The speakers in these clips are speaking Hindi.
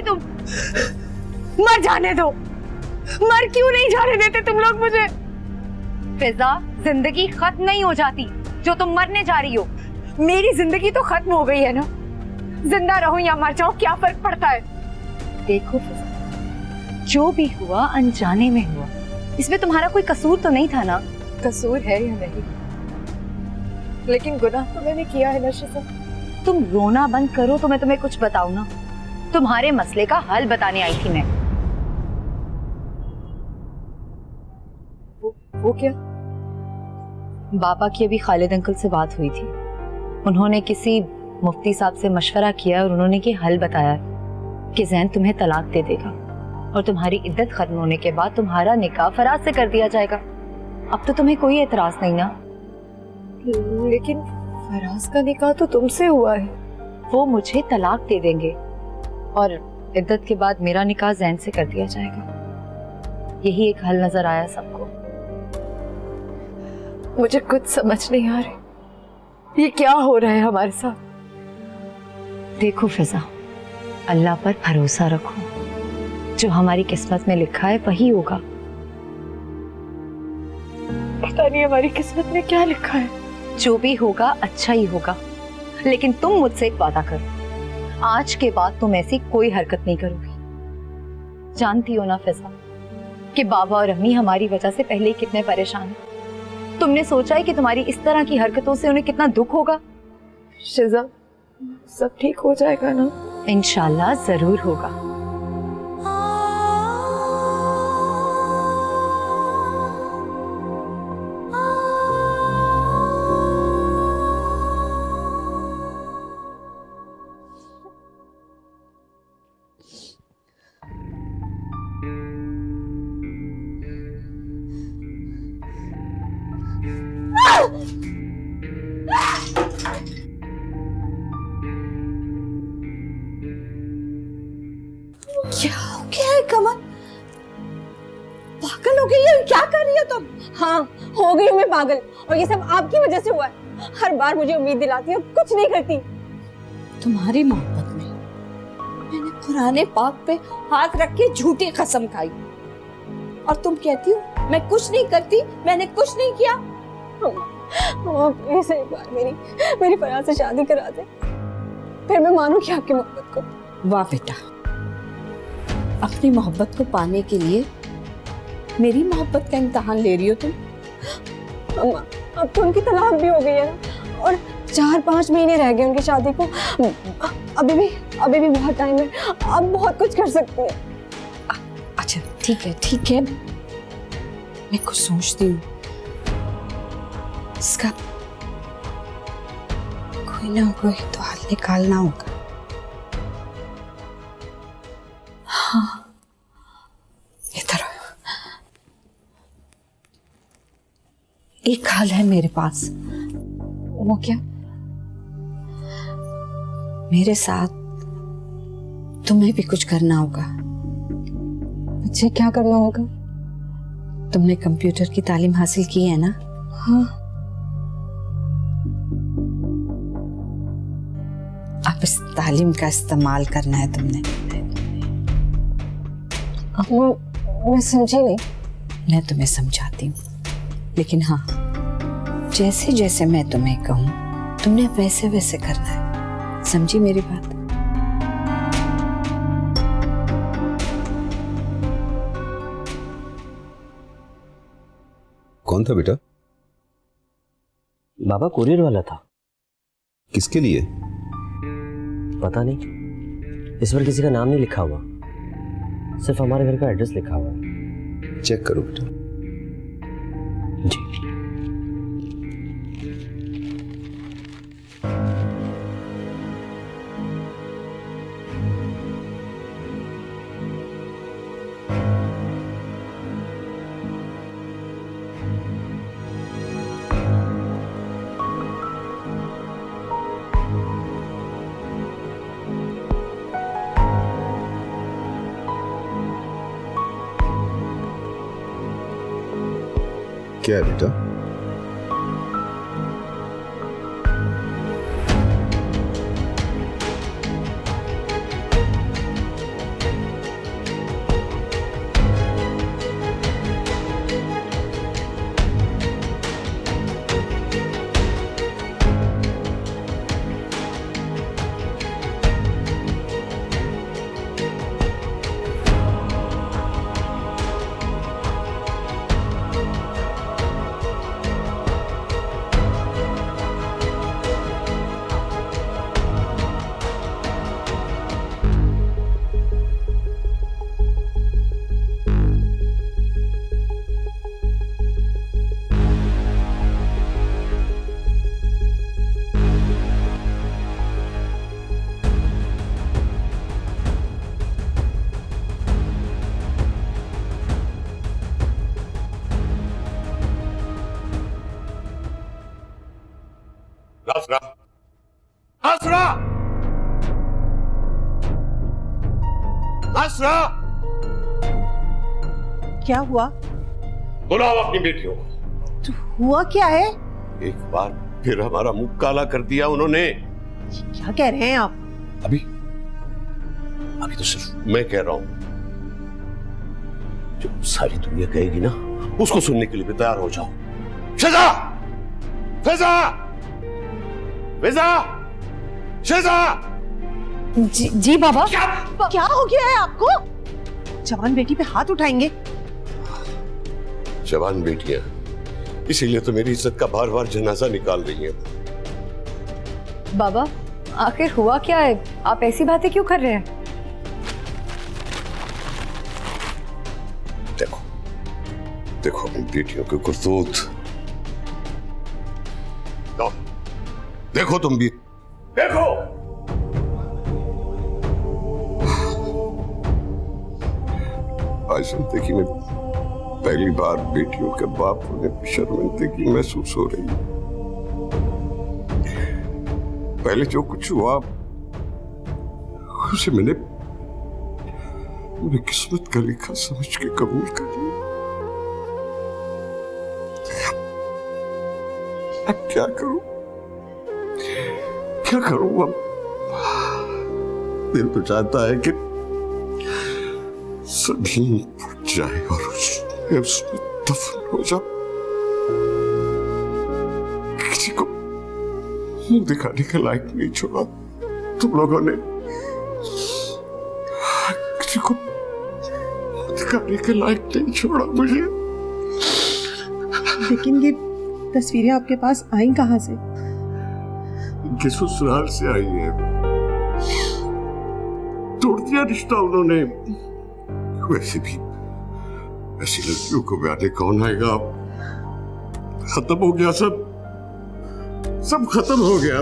तुम? मर जाने दो। मर क्यों नहीं जाने देते तुम लोग मुझे? फिजा, जिंदगी खत्म नहीं हो जाती जो तुम मरने जा रही हो। मेरी जिंदगी तो खत्म हो गई है ना, जिंदा रहो या मर जाओ क्या फर्क पड़ता है? देखो फिजा, जो भी हुआ अनजाने में हुआ, इसमें तुम्हारा कोई कसूर तो नहीं था ना? कसूर है या नहीं, लेकिन गुनाह तो मैंने किया है ना शिजा। तुम रोना बंद करो तो मैं तुम्हें कुछ बताऊं ना। तुम्हारे मसले का हल बताने आई थी मैं। वो क्या? बाबा की अभी खालिद अंकल से बात हुई थी। उन्होंने किसी मुफ्ती साहब से मशवरा किया और उन्होंने ये हल बताया कि ज़ैन तुम्हें तलाक दे देगा और तुम्हारी इद्दत खत्म होने के बाद तुम्हारा निकाह फराज से कर दिया जाएगा। अब तो तुम्हें कोई एतराज नहीं ना? लेकिन फराज का निकाह तो तुमसे हुआ है। वो मुझे तलाक दे देंगे और इद्दत के बाद मेरा निकाह ज़ैन से कर दिया जाएगा। यही एक हल नजर आया सबको। मुझे कुछ समझ नहीं आ रही, ये क्या हो रहा है हमारे साथ? देखो फिजा, अल्लाह पर भरोसा रखो। जो हमारी किस्मत में लिखा है वही होगा। पता नहीं हमारी किस्मत में क्या लिखा है। जो भी होगा अच्छा ही होगा, लेकिन तुम मुझसे एक वादा करो, आज के बाद तुम ऐसी कोई हरकत नहीं करोगी। जानती हो ना फिजा कि बाबा और अम्मी हमारी वजह से पहले ही कितने परेशान हैं। तुमने सोचा है कि तुम्हारी इस तरह की हरकतों से उन्हें कितना दुख होगा? शिजा, सब ठीक हो जाएगा ना? इंशाल्लाह जरूर होगा। क्या हो गया है कमल? पागल हो गई है? क्या कर रही हो तुम? हाँ, हो गई हूँ मैं पागल, और ये सब आपकी वजह से हुआ है। हर बार मुझे उम्मीद दिलाती है, कुछ नहीं करती। तुम्हारी मोहब्बत में मैंने कुरान पाक पे हाथ रख के झूठी कसम खाई, और तुम कहती हो मैं कुछ नहीं करती, मैंने कुछ नहीं किया। प्लीज एक बार मेरी फराज से शादी करा दे, फिर मैं मानूंगी आपकी मोहब्बत को। वाह बेटा, अपनी मोहब्बत को पाने के लिए मेरी मोहब्बत का इम्तिहान ले रही हो तुम? अम्मा, अब तो उनकी तलाक भी हो गई है ना, और 4-5 महीने रह गए उनकी शादी को। अभी भी बहुत टाइम है, अब बहुत कुछ कर सकते हैं। अच्छा ठीक है, मैं कुछ सोचती हूँ। इसका कोई ना कोई तो हल निकालना होगा। हाँ, इधर एक हल है मेरे पास। वो क्या? मेरे साथ तुम्हें भी कुछ करना होगा। मुझे क्या करना होगा? तुमने कंप्यूटर की तालीम हासिल की है ना? हाँ। अब इस तालीम का इस्तेमाल करना है तुमने। मैं समझी नहीं। मैं तुम्हें समझाती हूँ, लेकिन हाँ, जैसे जैसे मैं तुम्हें कहूँ तुमने वैसे वैसे करना है। समझी मेरी बात? कौन था बेटा? बाबा कोरियर वाला था। किसके लिए? पता नहीं, इस पर किसी का नाम नहीं लिखा हुआ, सिर्फ हमारे घर का एड्रेस लिखा हुआ है। चेक करो बेटा। जी। क्या है बेटा? असरा, असरा, असरा, क्या हुआ? बुलाओ अपनी बेटियों को। तो हुआ क्या है? एक बार फिर हमारा मुंह काला कर दिया उन्होंने। क्या कह रहे हैं आप? अभी अभी तो सिर्फ मैं कह रहा हूं, जो सारी दुनिया कहेगी ना उसको सुनने के लिए भी तैयार हो जाओ। शिजा, फिजा, फिजा, शिजा। जी बाबा। क्या हो गया है आपको? जवान बेटी पे हाथ उठाएंगे? जवान बेटियां, इसीलिए तो मेरी इज्जत का बार बार जनाजा निकाल रही हैं। बाबा आखिर हुआ क्या है? आप ऐसी बातें क्यों कर रहे हैं? देखो देखो अपनी बेटियों के करतूत, देखो तुम भी देखो। आज जिंदगी में पहली बार बेटियों के बाप होने पर शर्मिंदगी महसूस हो रही है। पहले जो कुछ हुआ उसे मैंने किस्मत का लिखा समझ के कबूल कर लिया। अब क्या करूं, क्या करूं? अब दिल तो चाहता है कि जमीन फट जाए और उसमें दफन हो जाओ। किसी को मुंह दिखाने के लायक नहीं छोड़ा तुम लोगों ने। किसी को मुंह दिखाने के लायक नहीं छोड़ा मुझे। लेकिन ये तस्वीरें आपके पास आई कहां से? इनके ससुराल से आई है। तोड़ दिया रिश्ता उन्होंने। वैसे भी ऐसी लड़कियों को ब्याने कौन आएगा? खत्म हो गया सब खत्म हो गया।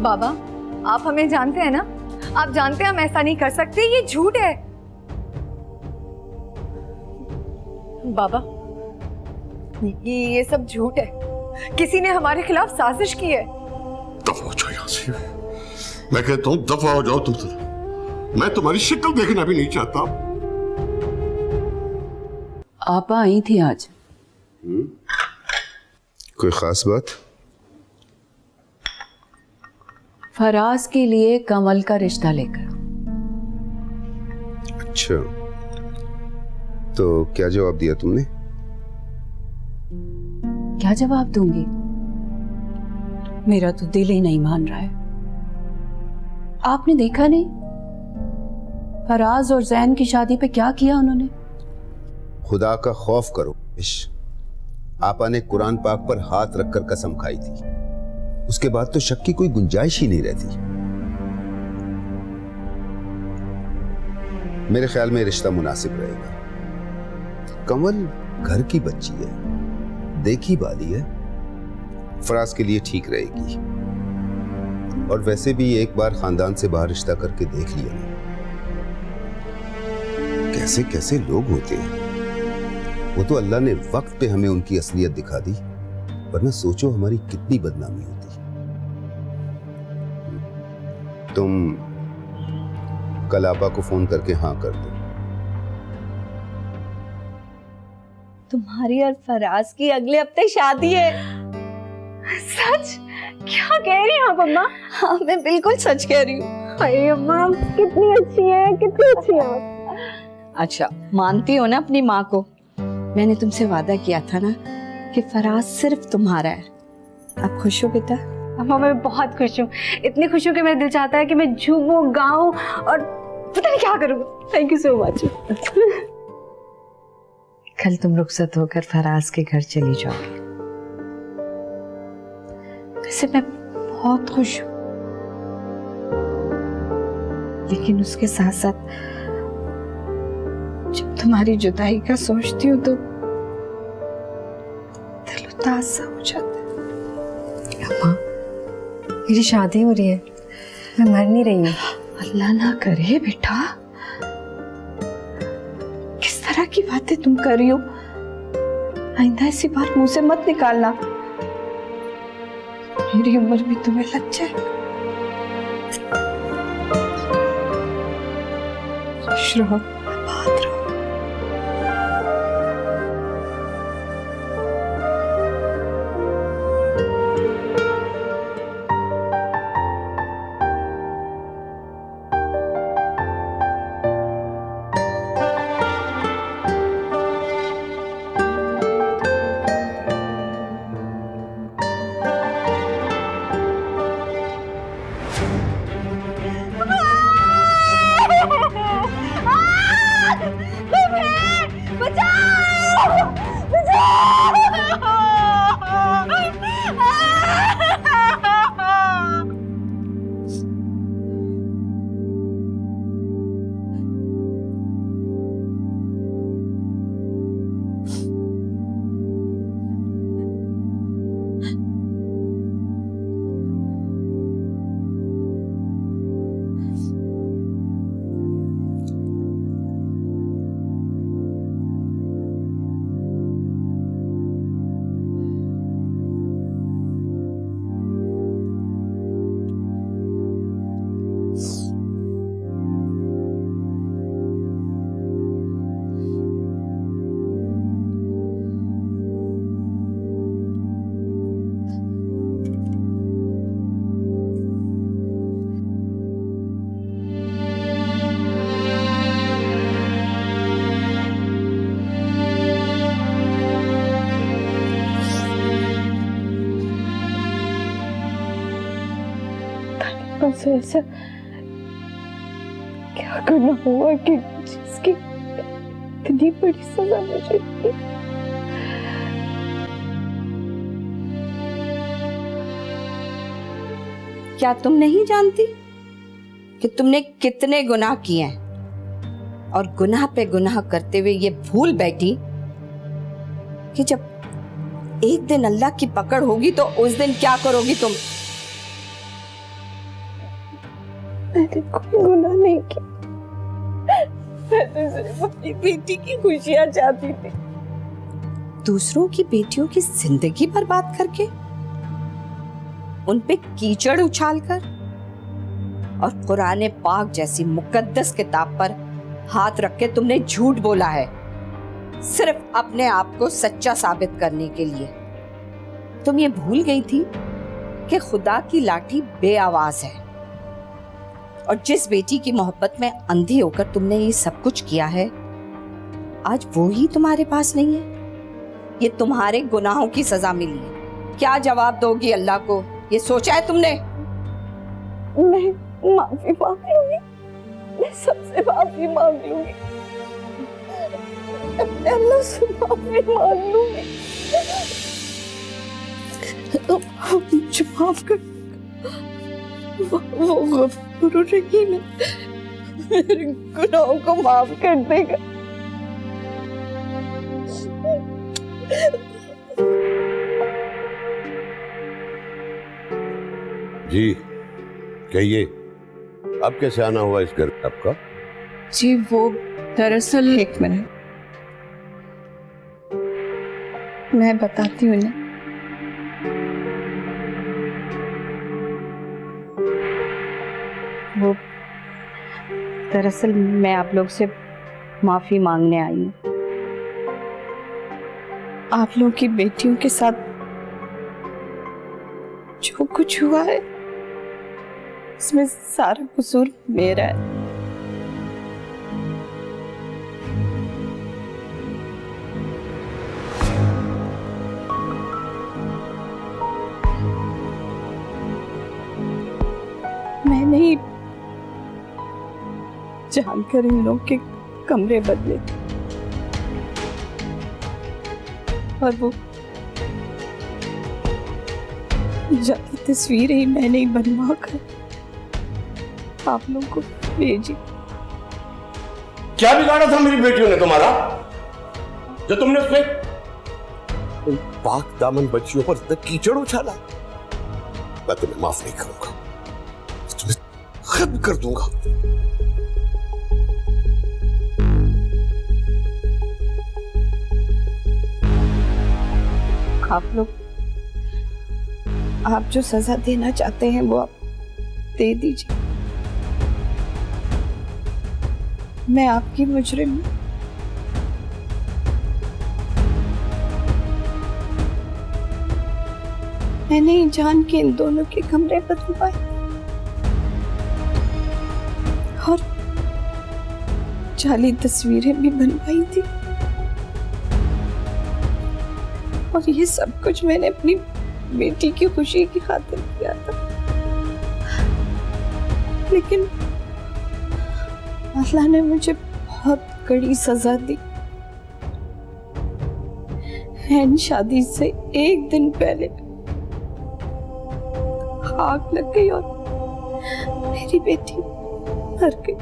बाबा आप हमें जानते हैं ना? आप जानते हैं हम ऐसा नहीं कर सकते, ये झूठ है। बाबा ये सब झूठ है, किसी ने हमारे खिलाफ साजिश की है। दफा हो जाओ यहाँ से, मैं कहता हूँ दफा हो जाओ तुम तो। मैं तुम्हारी शक्ल देखना भी नहीं चाहता। आपा आई थी आज। कोई खास बात? फराज के लिए कमल का रिश्ता लेकर। अच्छा, तो क्या जवाब दिया तुमने? क्या जवाब दूंगी? मेरा तो दिल ही नहीं मान रहा है। आपने देखा नहीं फराज और जैन की शादी पे क्या किया उन्होंने? खुदा का खौफ करो। आपा ने कुरान पाक पर हाथ रखकर कसम खाई थी, उसके बाद तो शक की कोई गुंजाइश ही नहीं रहती। मेरे ख्याल में रिश्ता मुनासिब रहेगा। कमल घर की बच्ची है, देखी बाली है, फराज के लिए ठीक रहेगी। और वैसे भी एक बार खानदान से बाहर रिश्ता करके देख लिया ना, कैसे कैसे लोग होते हैं। वो तो अल्लाह ने वक्त पे हमें उनकी असलियत दिखा दी, वरना सोचो हमारी कितनी बदनामी होती। तुम कल आपा को फोन करके हाँ कर दो। तुम्हारी और फराज की अगले हफ्ते शादी है। सच? क्या कह रही हैं आप अम्मा? हाँ मैं बिल्कुल सच कह रही हूँ। अरे अम्मा कितनी अच्छी है, कितनी अच्छी है आप। अच्छा मानती हो ना अपनी माँ को? मैंने तुमसे वादा किया था ना कि फराज सिर्फ तुम्हारा है। अब खुश हो बेटा? अम्मा मैं बहुत खुश हूँ, इतनी खुश हूँ कि मेरा दिल चाहता है कि मैं झूमूं गाऊं और पता नहीं क्या करूँ। Thank you so much. कल तुम रुखसत होकर फराज के घर चली जाओगी। वैसे मैं बहुत खुश हूँ, लेकिन उसके साथ साथ जब तुम्हारी जुदाई का सोचती हूँ तो दिल उदास सा हो जाता है। अम्मा मेरी शादी हो रही है, मैं मर नहीं रही हूँ। अल्लाह ना करे बेटा, किस तरह की बातें तुम कर रही हो? आइंदा ऐसी बात मुंह से मत निकालना, मेरी उम्र भी तुम्हें लग जाए। खुश रहो, आबाद रहो। बस ऐसा क्या करना हुआ कि जिसकी इतनी बड़ी सजा मुझे दी। क्या तुम नहीं जानती कि तुमने कितने गुनाह किए हैं और गुनाह पे गुनाह करते हुए ये भूल बैठी कि जब एक दिन अल्लाह की पकड़ होगी तो उस दिन क्या करोगी तुम? मैंने कोई गुनाह नहीं किया, मैं तो सिर्फ अपनी बेटी की खुशियां चाहती थी। दूसरों की बेटियों की जिंदगी बर्बाद करके, उन पे कीचड़ उछालकर और कुरान पाक जैसी मुकद्दस किताब पर हाथ रख के तुमने झूठ बोला है, सिर्फ अपने आप को सच्चा साबित करने के लिए। तुम ये भूल गई थी कि खुदा की लाठी बेआवाज है, और जिस बेटी की मोहब्बत में अंधी होकर तुमने ये सब कुछ किया है, आज वो ही तुम्हारे पास नहीं है। ये तुम्हारे गुनाहों की सजा मिली है। क्या जवाब दोगी अल्लाह को, ये सोचा है तुमने? मैं माफी मांग लूंगी, मैं सबसे माफी मांग लूंगी, अल्लाह से माफी मांग लूंगी। मुझे माफ कर, वो गफूर रहीम है, मेरे गुनाहों को माफ कर देगा। जी कहिए, अब कैसे आना हुआ इस घर में आपका? जी वो दरअसल, एक मिनट, मैं बताती हूँ ना। वो दरअसल मैं आप लोग से माफी मांगने आई हूँ। आप लोग की बेटियों के साथ जो कुछ हुआ है, इसमें सारा कसूर मेरा है। मैंने ही जानकर इन लोग के कमरे बदले, और वो जाती तस्वीरें ही मैंने ही बनवा कर आप लोग को भेजी। क्या बिगाड़ा था मेरी बेटियों ने तुम्हारा, जो तुमने उसमें उन पाक दामन बच्चियों पर इतना कीचड़ उछाला? मैं तुम्हें माफ नहीं करूंगा, तुम्हें खत्म कर दूंगा। आप जो सजा देना चाहते हैं वो आप दे दीजिए। मैं आपकी मुजरिम हूं। मैंने ही जान के इन दोनों के कमरे बदलवाए और जाली तस्वीरें भी बनवाई थी, और ये सब कुछ मैंने अपनी बेटी की खुशी की खातिर किया था। लेकिन अल्लाह ने मुझे बहुत कड़ी सजा दी। हैन शादी से एक दिन पहले आग लग गई और मेरी बेटी मर गई।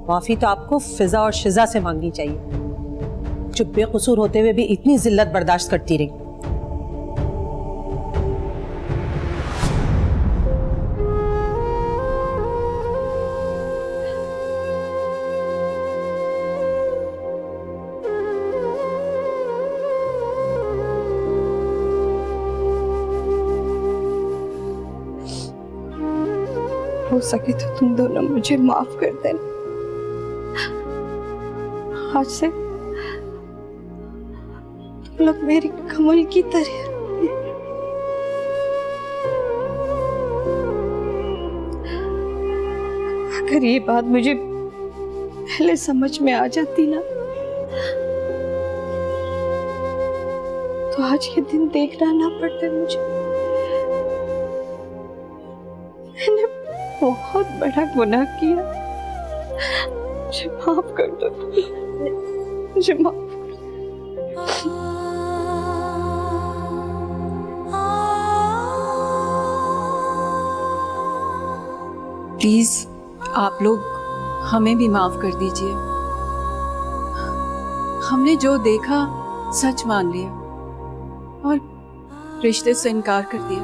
माफी तो आपको फिजा और शिजा से मांगनी चाहिए, जो बेकसूर होते हुए भी इतनी जिल्लत बर्दाश्त करती रही। हो सके तो तुम दोनों मुझे माफ कर देना। आज से तुम लोग मेरी कमल की तरह। अगर ये बात मुझे पहले समझ में आ जाती ना, तो आज ये दिन देखना ना पड़ता मुझे। मैंने बहुत बड़ा गुनाह किया, मुझे माफ कर दो, मुझे माफ कर दो। प्लीज आप लोग हमें भी माफ कर दीजिए। हमने जो देखा सच मान लिया और रिश्ते से इनकार कर दिया।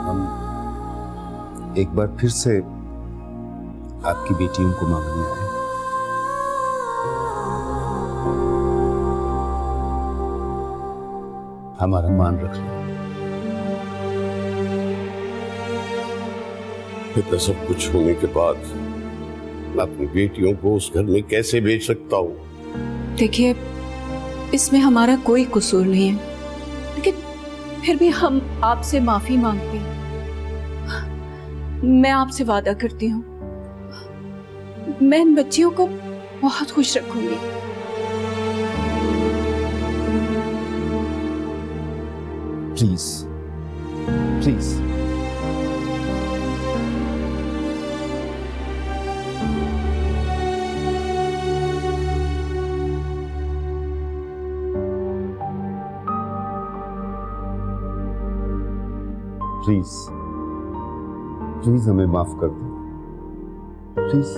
हम एक बार फिर से आपकी बेटियों को मांगने आए। हमारा मान रख लो। इतना सब कुछ होने के बाद मैं अपनी बेटियों को उस घर में कैसे भेज सकता हूँ? देखिए, इसमें हमारा कोई कसूर नहीं है, लेकिन फिर भी हम आपसे माफी मांगते हैं। मैं आपसे वादा करती हूँ, मैं इन बच्चियों को बहुत खुश रखूंगी। Please please. प्लीज प्लीज हमें माफ कर दो, प्लीज।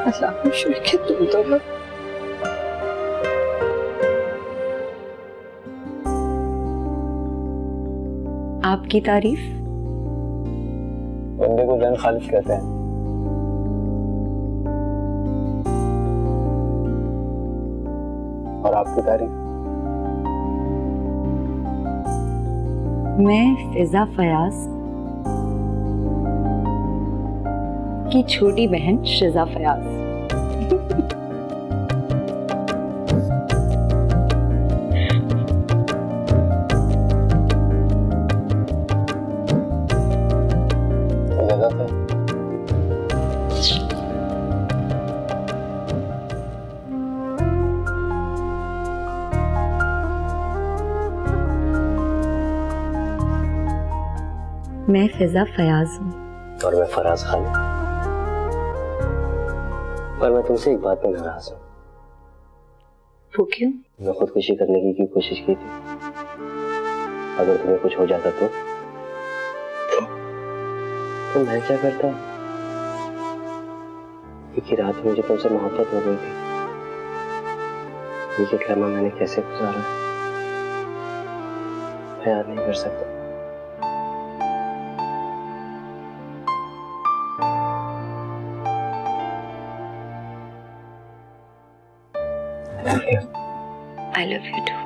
अल्लाह का शुक्र है तुम दोनों। आपकी तारीफ? बंदे को जान खालिद कहते हैं। और आपकी तारीफ? मैं फिजा फयाज की छोटी बहन शिजा फयाज। मैं फिजा फयाज हूँ। और मैं फराज खान। पर मैं तुमसे एक बात में नाराज हूँ। वो क्यों? मैं खुदकुशी करने की क्यों कोशिश की थी? अगर तुम्हें कुछ हो जाता तो मैं क्या करता? एक ही रात में मुझे तुमसे मोहब्बत हो गई थी। ये लम्हा मैंने कैसे गुजारा है मैं याद नहीं कर सकता। I love you too.